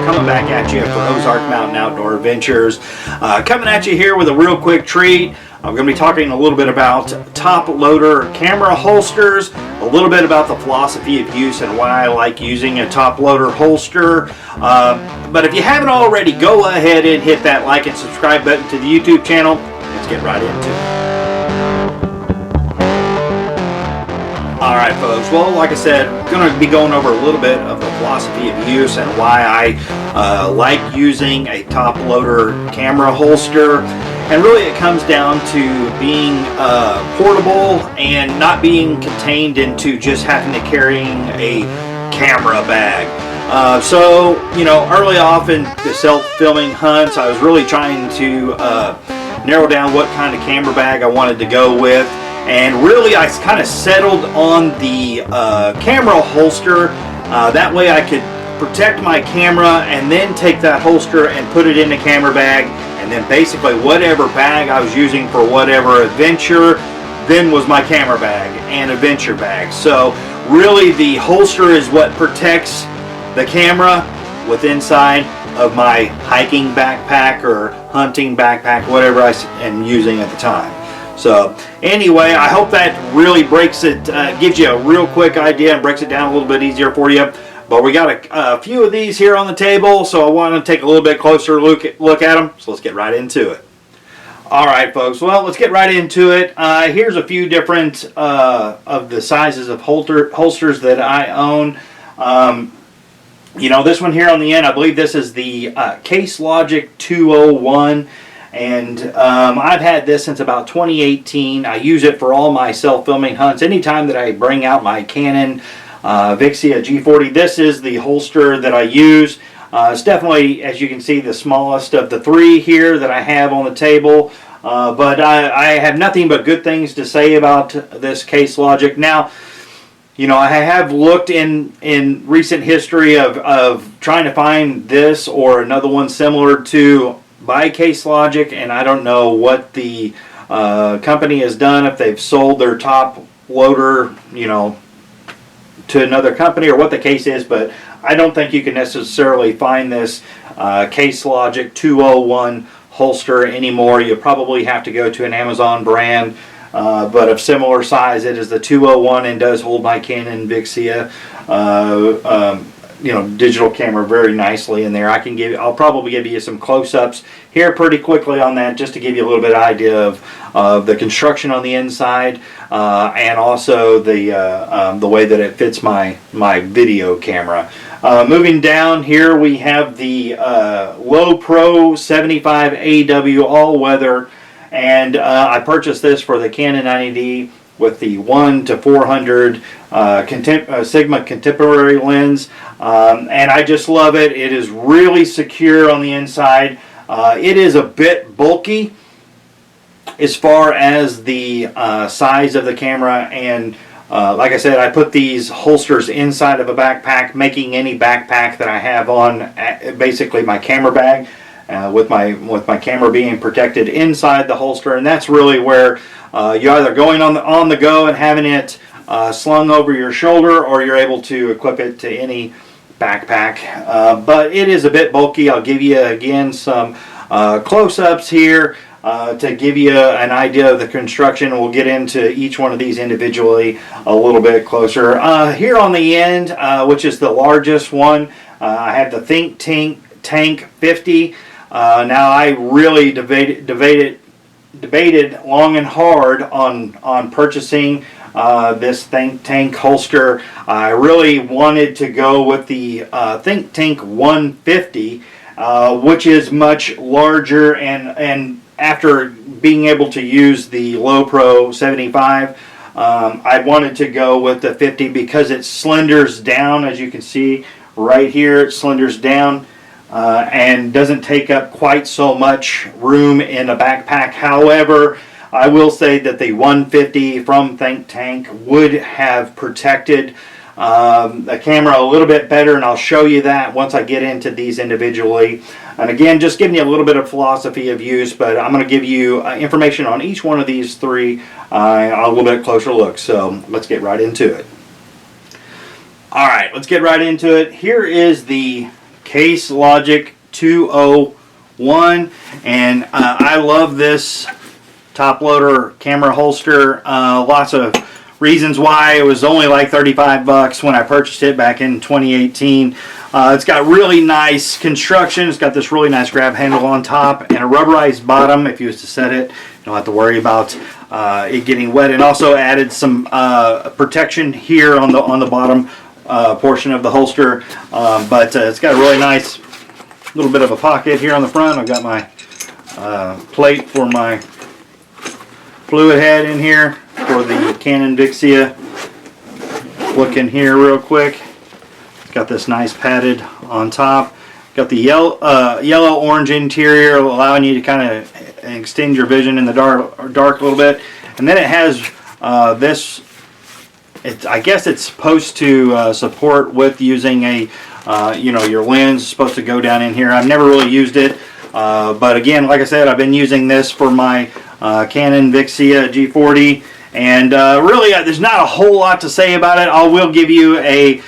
coming back at you for Ozark Mountain Outdoor Adventures. Coming at you here with a real quick treat. I'm going to be talking a little bit about top loader camera holsters, a little bit about the philosophy of use and why I like using a top loader holster. But if you haven't already, go ahead and hit that like and subscribe button to the YouTube channel. Let's get right into it. Alright folks, well like I said, I'm going to be going over a little bit of the philosophy of use and why I like using a top loader camera holster. And really it comes down to being portable and not being contained into just having to carrying a camera bag. So, you know, early off in the self-filming hunts, I was really trying to narrow down what kind of camera bag I wanted to go with. And really I kind of settled on the camera holster. That way I could protect my camera and then take that holster and put it in the camera bag. And then basically whatever bag I was using for whatever adventure then was my camera bag and adventure bag. So really the holster is what protects the camera with inside of my hiking backpack or hunting backpack, whatever I am using at the time. So anyway, I hope that really breaks it, gives you a real quick idea and breaks it down a little bit easier for you. But we got a few of these here on the table, so I want to take a little bit closer look at them. So let's get right into it. Alright folks, well let's get right into it. Here's a few different of the sizes of holsters that I own. You know, this one here on the end, I believe this is the Case Logic 201. And I've had this since about 2018. I use it for all my self-filming hunts. Anytime that I bring out my Canon Vixia G40, this is the holster that I use. It's definitely, as you can see, the smallest of the three here that I have on the table. But I have nothing but good things to say about this Case Logic. Now, you know, I have looked in recent history of trying to find this or another one similar to by Case Logic, and I don't know what the company has done, if they've sold their top loader, you know, to another company or what the case is, but I don't think you can necessarily find this Case Logic 201 holster anymore. You probably have to go to an Amazon brand, but of similar size. It is the 201 and does hold my Canon Vixia you know, digital camera very nicely in there. I'll probably give you some close-ups here pretty quickly on that, just to give you a little bit of idea of the construction on the inside and also the way that it fits my video camera. Moving down here, we have the Low Pro 75 AW all-weather, and I purchased this for the Canon 90D with the 1:400 Sigma contemporary lens, and I just love it. It is really secure on the inside. It is a bit bulky as far as the size of the camera, and like I said, I put these holsters inside of a backpack, making any backpack that I have on basically my camera bag, with my camera being protected inside the holster. And that's really where you're either going on the go and having it slung over your shoulder, or you're able to equip it to any backpack. But it is a bit bulky. I'll give you again some close-ups here to give you an idea of the construction. We'll get into each one of these individually a little bit closer. Here on the end, which is the largest one, I have the Think Tank 50. Now I really debated long and hard on purchasing this Think Tank holster. I really wanted to go with the Think Tank 150, which is much larger, and after being able to use the Low Pro 75, I wanted to go with the 50 because it slenders down. As you can see right here, it slenders down and doesn't take up quite so much room in a backpack. However, I will say that the 150 from Think Tank would have protected the camera a little bit better, and I'll show you that once I get into these individually. And again, just giving you a little bit of philosophy of use, but I'm going to give you information on each one of these three a little bit closer look. So let's get right into it. Alright, let's get right into it. Here is the Case Logic 201, and I love this top loader camera holster. Lots of reasons why. It was only like 35 bucks when I purchased it back in 2018. It's got really nice construction. It's got this really nice grab handle on top and a rubberized bottom. If you was to set it, you don't have to worry about it getting wet. And also added some protection here on the bottom portion of the holster. But it's got a really nice little bit of a pocket here on the front. I've got my plate for my fluid head in here for the Canon Vixia. Look in here real quick. It's got this nice padded on top. Got the yellow orange interior, allowing you to kind of extend your vision in the dark a little bit. And then it has this. I guess it's supposed to support with using a your lens is supposed to go down in here. I've never really used it, but again, like I said, I've been using this for my Canon Vixia G40, and really there's not a whole lot to say about it. I will give you a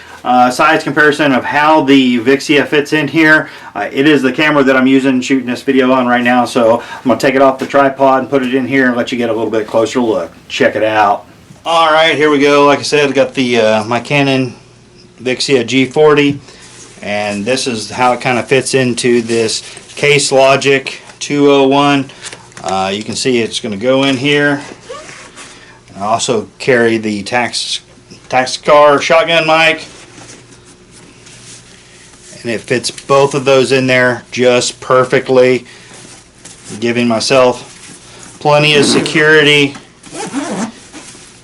size comparison of how the Vixia fits in here. It is the camera that I'm using shooting this video on right now, so I'm going to take it off the tripod and put it in here and let you get a little bit closer look. Check it out. Alright, here we go. Like I said, I've got the my Canon Vixia G40, and this is how it kind of fits into this Case Logic 201. You can see it's going to go in here. I also carry the Taxcar shotgun mic, and it fits both of those in there just perfectly, giving myself plenty of security.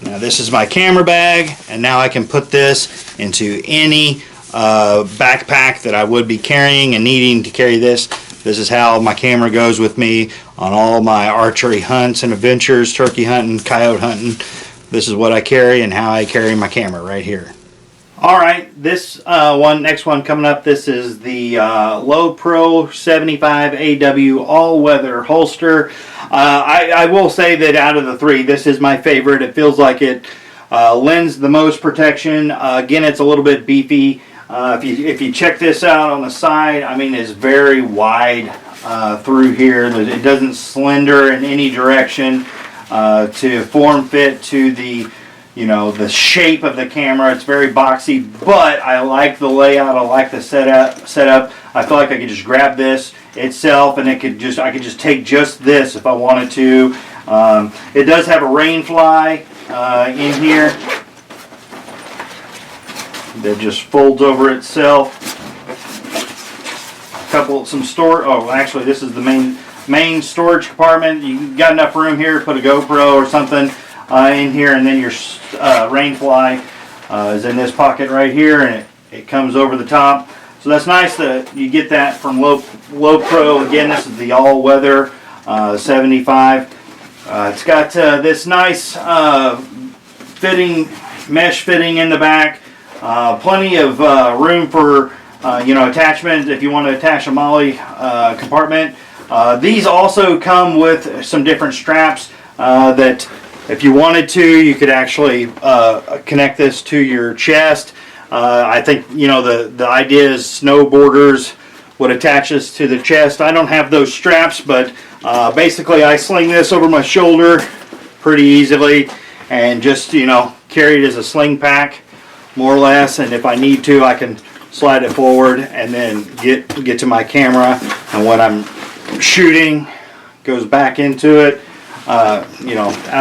Now this is my camera bag, and now I can put this into any backpack that I would be carrying and needing to carry this. This is how my camera goes with me on all my archery hunts and adventures, turkey hunting, coyote hunting. This is what I carry and how I carry my camera right here. Alright, this next one coming up, this is the Low Pro 75 AW all-weather holster. I will say that out of the three, this is my favorite. It feels like it lends the most protection. Again, it's a little bit beefy. If you check this out on the side, I mean, it's very wide through here. It doesn't slender in any direction to form fit to the the shape of the camera. It's very boxy, but I like the layout. I like the setup. I feel like I could just grab this itself, and I could just take just this if I wanted to. It does have a rain fly in here that just folds over itself. Actually, this is the main storage compartment. You got enough room here to put a GoPro or something in here, and then your rain fly is in this pocket right here, and it comes over the top. So that's nice that you get that from Low Pro. Again, this is the all-weather 75. It's got this nice mesh fitting in the back. Plenty of room for attachment if you want to attach a MOLLE compartment. These also come with some different straps that if you wanted to, you could actually connect this to your chest. I think the idea is snowboarders would attach this to the chest. I don't have those straps, but basically I sling this over my shoulder pretty easily and just carry it as a sling pack, more or less. And if I need to, I can slide it forward and then get to my camera, and when I'm shooting, goes back into it. Out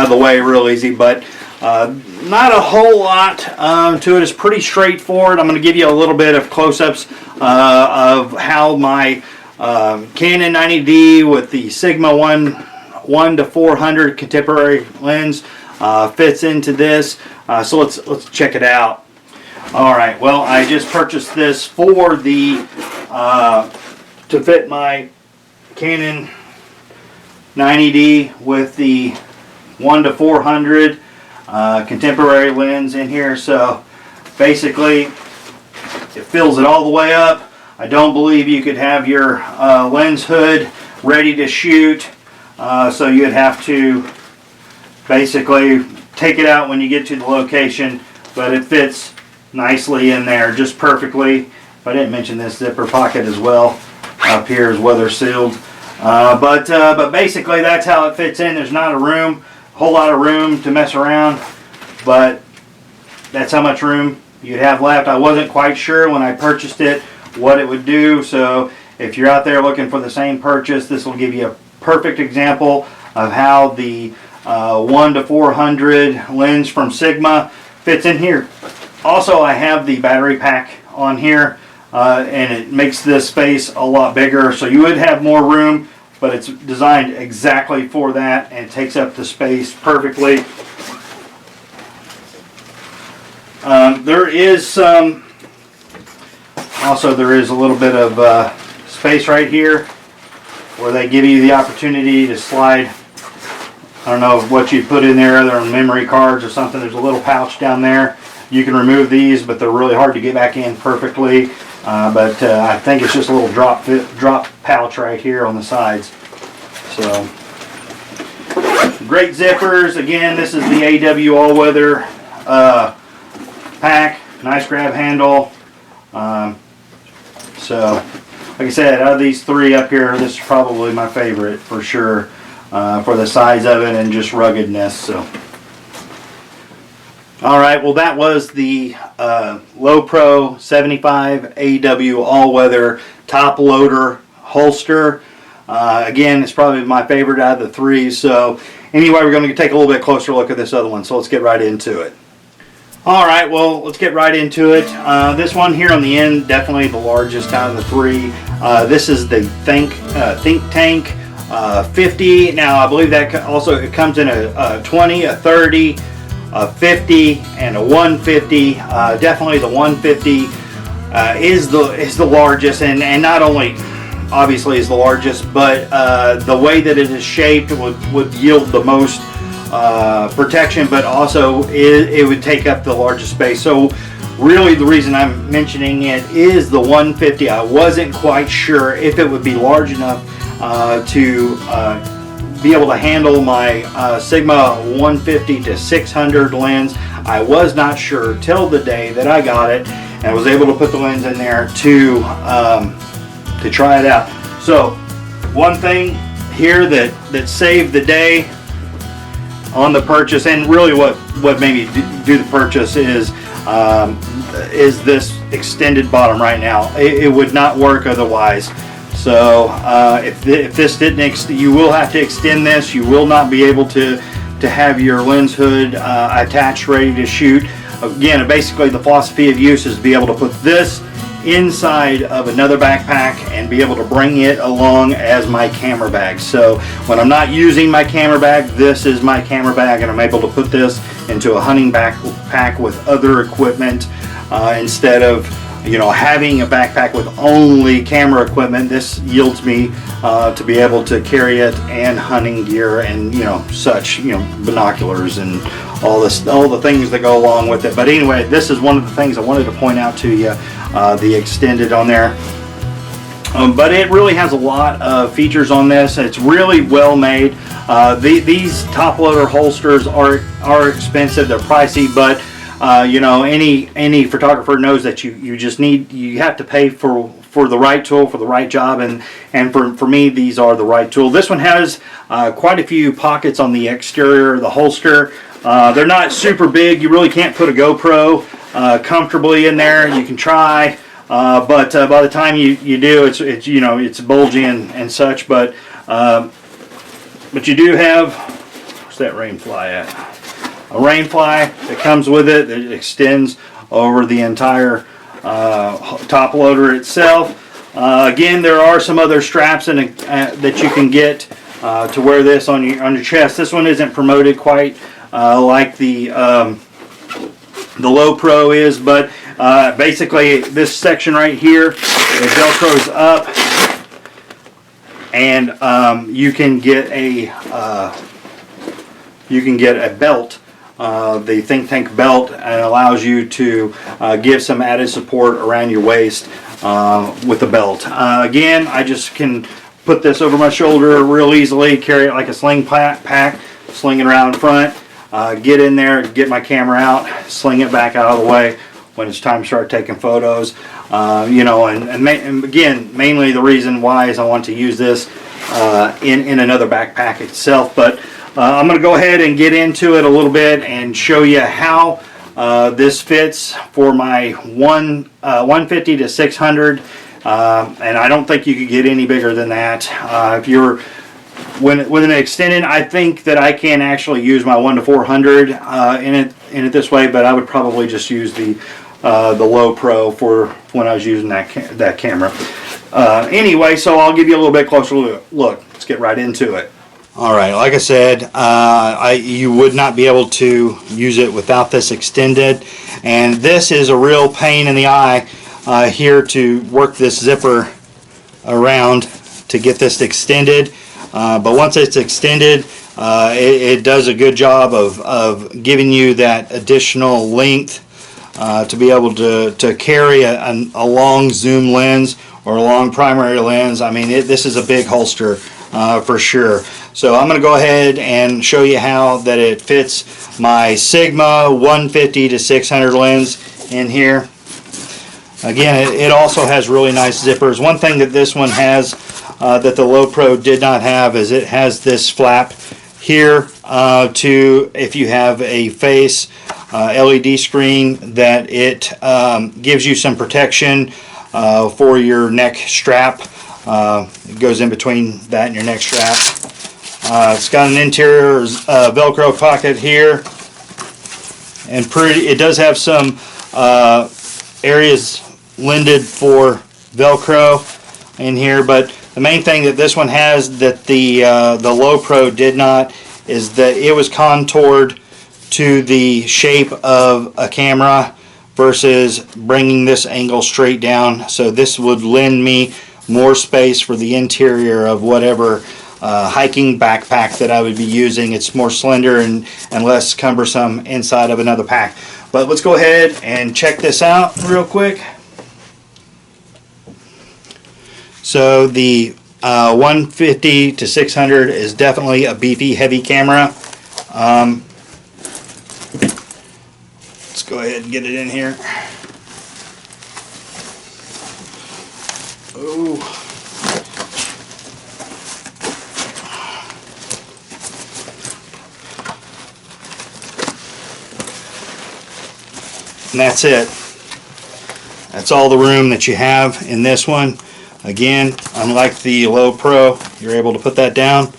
of the way real easy, but not a whole lot to it. It's pretty straightforward. I'm going to give you a little bit of close-ups of how my Canon 90D with the Sigma 1:400 contemporary lens fits into this. So let's check it out. All right. Well, I just purchased this for the to fit my Canon 90D with the 1:400 contemporary lens in here. So basically it fills it all the way up. I don't believe you could have your lens hood ready to shoot, so you'd have to basically take it out when you get to the location, but it fits nicely in there just perfectly. I didn't mention this zipper pocket as well. Up here is weather sealed. But basically that's how it fits in. There's not a whole lot of room to mess around, but that's how much room you'd have left. I wasn't quite sure when I purchased it what it would do, so if you're out there looking for the same purchase, this will give you a perfect example of how the 1 to 400 lens from Sigma fits in here. Also, I have the battery pack on here, and it makes this space a lot bigger, so you would have more room, but it's designed exactly for that, and it takes up the space perfectly. There is a little bit of space right here where they give you the opportunity to slide. I don't know what you put in there other than memory cards or something. There's a little pouch down there. You can remove these, but they're really hard to get back in perfectly. I think it's just a little drop pouch right here on the sides. So great zippers. Again, this is the AW all-weather pack. Nice grab handle. So like I said, out of these three up here, this is probably my favorite for sure, for the size of it and just ruggedness. So, all right, well that was the Low Pro 75 AW all-weather top loader holster. Again, it's probably my favorite out of the three. So anyway, we're going to take a little bit closer look at this other one. So let's get right into it. All right, well, let's get right into it. This one here on the end, definitely the largest out of the three. This is the Think Tank 50. Now, I believe that also it comes in a 20, a 30, a 50, and a 150. Definitely the 150 is the largest, and not only obviously is the largest, but the way that it is shaped would yield the most protection, but also it would take up the largest space. So really the reason I'm mentioning it is the 150. I wasn't quite sure if it would be large enough to be able to handle my Sigma 150 to 600 lens. I was not sure till the day that I got it and I was able to put the lens in there to try it out. So one thing here that saved the day on the purchase, and really what made me do the purchase is this extended bottom right now. It would not work otherwise. So if this didn't, you will have to extend this. You will not be able to have your lens hood attached, ready to shoot. Again, basically the philosophy of use is to be able to put this inside of another backpack and be able to bring it along as my camera bag. So when I'm not using my camera bag, this is my camera bag, and I'm able to put this into a hunting backpack with other equipment instead of having a backpack with only camera equipment. This yields me to be able to carry it and hunting gear and such, binoculars and all the things that go along with it. But anyway, this is one of the things I wanted to point out to you, the extended on there. But it really has a lot of features on this. It's really well made. These top loader holsters are expensive. They're pricey, but any photographer knows that you have to pay for the right tool for the right job, and for me these are the right tool. This one has quite a few pockets on the exterior of the holster. They're not super big. You really can't put a GoPro comfortably in there. You can try, but by the time you do, it's bulgy and such. But you do have, where's that rain fly at? A rain fly that comes with it that extends over the entire top loader itself. Again, there are some other straps that you can get to wear this on your chest. This one isn't promoted quite like the Low Pro is, but basically this section right here, it velcros up, and you can get a belt. The Think Tank belt, and allows you to give some added support around your waist with the belt. Again, I just can put this over my shoulder real easily, carry it like a sling pack, sling it around front, get in there, get my camera out, sling it back out of the way when it's time to start taking photos. You know, and again, mainly the reason why is I want to use this in another backpack itself. But I'm going to go ahead and get into it a little bit and show you how this fits for my 150 to 600. And I don't think you could get any bigger than that. If you're with an extended, I think that I can actually use my 1 to 400 in it this way, but I would probably just use the low pro for when I was using that camera. Anyway, so I'll give you a little bit closer look. Let's get right into it. All right, like I said, you would not be able to use it without this extended, and this is a real pain in the eye here to work this zipper around to get this extended. But once it's extended, it does a good job of giving you that additional length to be able to carry a long zoom lens or a long primary lens. I mean, this is a big holster for sure. So I'm going to go ahead and show you how that it fits my Sigma 150 to 600 lens in here. Again, it also has really nice zippers. One thing that this one has that the Low Pro did not have is it has this flap here to, if you have a face LED screen, that it gives you some protection for your neck strap. It goes in between that and your neck strap. It's got an interior Velcro pocket here, and it does have some areas lended for Velcro in here, but the main thing that this one has that the Low Pro did not is that it was contoured to the shape of a camera versus bringing this angle straight down. So this would lend me more space for the interior of whatever hiking backpack that I would be using. It's more slender and less cumbersome inside of another pack. But let's go ahead and check this out real quick. So the 150 to 600 is definitely a beefy, heavy camera. Let's go ahead and get it in here. Ooh. And that's it. That's all the room that you have in this one. Again, unlike the Low Pro, you're able to put that down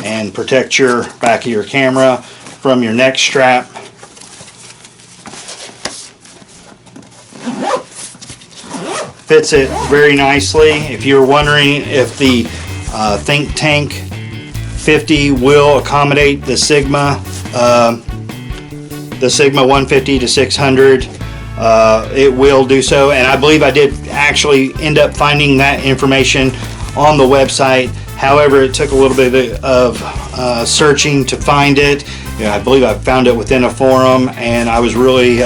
and protect your back of your camera from your neck strap. Fits it very nicely. If you're wondering if the Think Tank 50 will accommodate the Sigma 150 to 600, it will do so, and I believe I did actually end up finding that information on the website. However, it took a little bit of searching to find it. I believe I found it within a forum, and I was really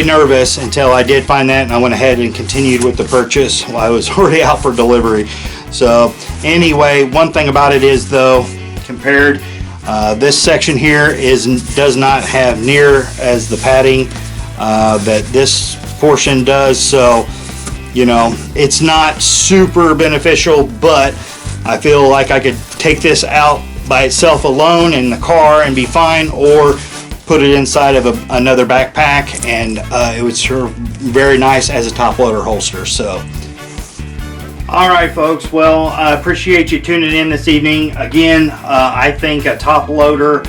nervous until I did find that, and I went ahead and continued with the purchase while I was already out for delivery. So anyway, one thing about it is, though, compared, this section here does not have near as the padding that this portion does. So, you know, it's not super beneficial, but I feel like I could take this out by itself alone in the car and be fine, or put it inside of another backpack, and it would serve very nice as a top loader holster. So alright folks, well, I appreciate you tuning in this evening. Again, I think a top loader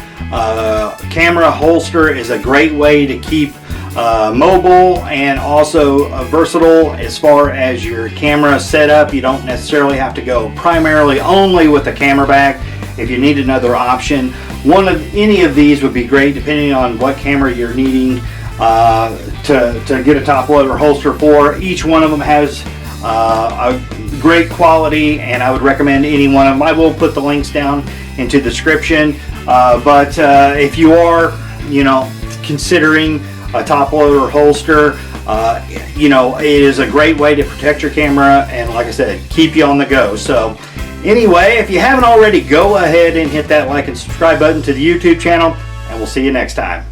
camera holster is a great way to keep mobile and also versatile as far as your camera setup. You don't necessarily have to go primarily only with a camera bag. If you need another option, any of these would be great depending on what camera you're needing to get a top loader holster for. Each one of them has a great quality, and I would recommend any one of them. I will put the links down into the description, but if you are, considering a top loader holster, it is a great way to protect your camera and, like I said, keep you on the go. So anyway, if you haven't already, go ahead and hit that like and subscribe button to the YouTube channel, and we'll see you next time.